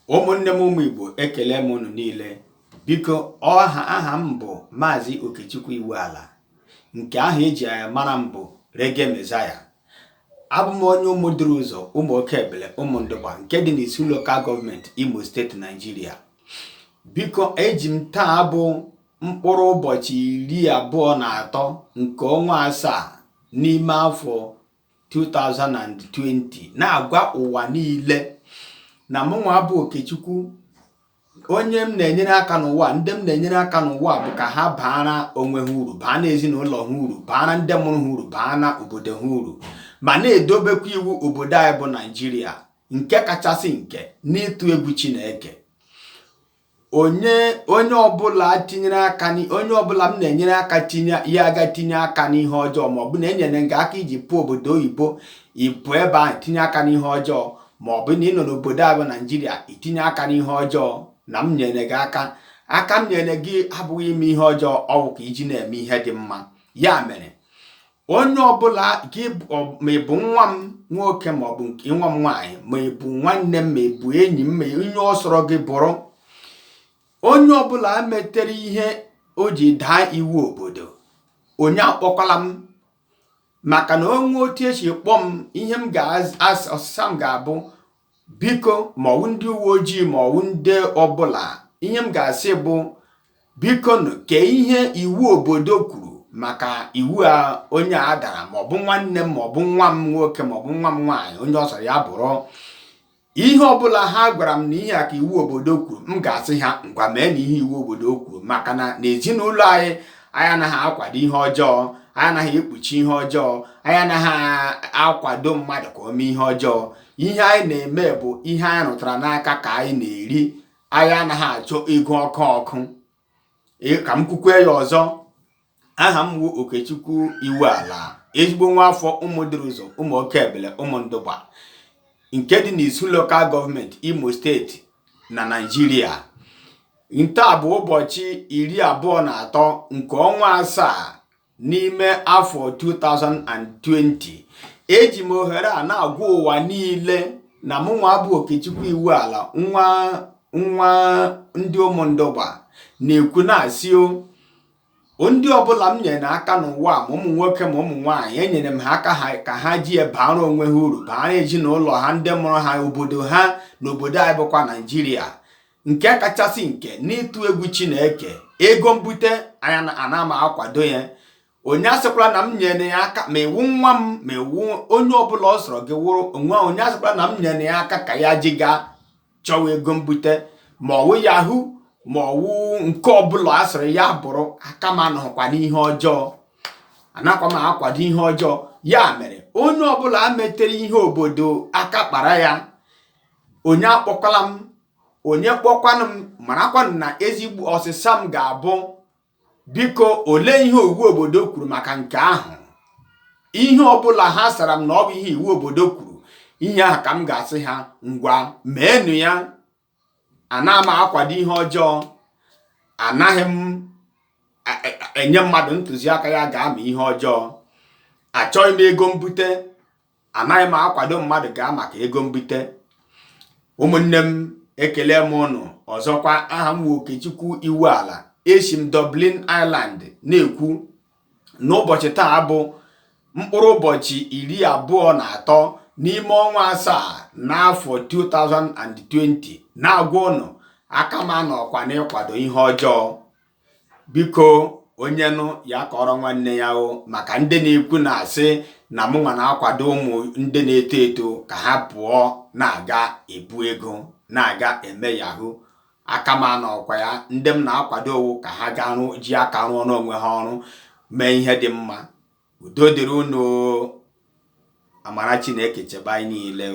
Ụmụnne m ụmụ Igbo, ekele m unu niile. Biko aha m bụ Maazị Okechukwu Iwuala, nke ahụ eji mara m bụ Reggae Messiah. Abụ m onye Ụmụdịrị Ụzọ, Ụmụ Okebele, Ụmụndụgba nke dị n'Isu Local Government, Imo State, Nigeria. Biko eji m taa bụ mkpụrụ ụbọchị 23 nke ọnwa asaa n'ime afọ 2020 na-agwa ụwa niile na mụnwa bụ Okechukwu, onye m na-enyere aka n'ụwa. Ndị m na-enyere aka n'ụwa bụ ka ha baara onwe ha uru, baa na ezinụlọ ha uru, baara ndị mụrụ ha uru, baa na obodo ha uru, ma na-edobekwa iwu obodo anyị bụ Naijiria, nke kachasị nke n'ịtụ egwu Chineke. Onye ọbụla tinyere aka, onye ọbụla m na-enyere aka tinye aka n'ihe ọjọọ, ma ọ bụ na enyere nga aka iji pụọ obodo oyibo, ịpụ ebe ahụ tinye aka n'ihe ọjọọ, ma ọ bụ na ị nọ n'obodo a bụ Naijiria itinye aka n'ihe ọjọọ, na m nyere gị aka m nyere gị abụghị ime ihe ọjọọ, ọ bụ ka iji na-eme ihe dị mma. Ya mere, onye ọbụla gị, ma ị bụ nwa m nwoke, ma ọ bụ nke nwa m nwaanyị, ma ị bụ nwanne m, ma ị bụ enyi m, ma onye ọ sọrọ gị bụrụ, onye ọbụla metere ihe o ji daa iwu obodo, onye akpọkwala m, maka na onwe otu esi kpọọ m. Ihe m ọsịsa m ga-abụ, biko, ma ọwụ ndị uwe ojii, ma ọwụ ndị ọbụla, ihe m ga-asị bụ, biko ke ihe iwu obodo kwuru maka iwu a onye a dara, ma ọ bụ nwanne m, ma ọ bụ nwa m nwoke, ma ọ bụ nwa m nwaanyị, onye ọ sọrọ ya bụrụ. Ihe ọbụla ha gwara m na ihe a ka iwu obodo kwuru, m ga-asị ha, ngwa mee na ihe iwu obodo kwuru, maka na n'ezinụlọ anyị anaghị akwado ihe ọjọọ, anyị anaghị ekpuchi ihe ọjọọ, anyị anaghị akwado mmadụ ka o mee ihe ọjọọ. Ihe anyị na-eme bụ ihe anyị rụtara n'aka ka anyị na-eri. Anyị anaghị achọ ego ọkụ. Ka m kwukwe ya ọzọ, aha m bụ Okechukwu Iwuala, ezigbo nwa afọ Ụmụdịrị Ụzọ, Ụmụ Okebele, Ụmụndụgba nke dị n'Isu Local Government, Imo State na Nigeria. Nta bụ ụbọchị 23 nke ọnwa asaa n'ime afọ 2020. Eji m ohere a na-agwa ụwa niile na mụnwa bụ Okechukwu Iwuala, nwa ndị Ụmụndụgba, na-ekwu na-asị ndị ọbụla m nyere aka n'ụwa, ma ụmụ nwoke ma ụmụ nwaanyị, enyere m ha aka ka ha ji baara onwe ha uru, baara ezinụlọ ha, ndị mụrụ ha, obodo ha na obodo anyị bụkwa Naijiria. Nke kachasị nke n'ịtụ egwu Chineke. Ego mbute anya ana m akwado ya. Onye asịkwala na m nyere ya aka, ma iwu nwa m, ma iwu onye ọbụla ọ sọrọ gị wụrụ onwe, onye asịkwala na m nyere ya aka ka ya ji ga chọwa ego mbute, ma ọwụ Yahoo, ma ọwụ nke ọbụla asịrị ya bụrụ. Aka m anọghịkwa n'ihe ọjọọ, anakwa m akwado ihe ọjọọ. Ya mere, onye ọbụla metere ihe obodo aka kpara ya, onye akpọkwala m. Onye kpọkwanụ m, marakwanụ na ezigbo ọsịsa m ga-abụ, biko olee ihe iwu obodo kwuru maka nke ahụ. Ihe ọbụla ha sara m na ọ bụ ihe iwu obodo kwuru, ihe ahụ ka m ga-asị ha, ngwa meenụ ya. Ana m akwado ihe ọjọọ, anaghị m enye mmadụ ntụziaka ya ga-ama ihe ọjọọ. Achọghị m ego mbute, anaghị m akwado mmadụ gaa maka ego mbute. Ụmụnne m, ekele m unu ọzọkwa. Aha m bụ Okechukwu Iwuala, esi m Dublin Ireland na-ekwu n'ụbọchị taa bụ mkpụrụ ụbọchị 23 n'ime ọnwa asaa n'afọ 2020, na-agwa unu aka m anọkwa n'ịkwado ihe ọjọọ. Biko onye nụ ya kọrọ nwanne ya maka ndị na-ekwu na-asị na mụnwa na-akwado ụmụ ndị na-eto eto ka ha pụọ na-aga ebu ego, na-aga eme Yahoo. Aka m anọkwa ya. Ndị m na-akwado ka ha ji aka rụọ n'onwe ha ọrụ, mee ihe dị mma. Udo dịrị unu. Amara Chineke chebe anyị niile.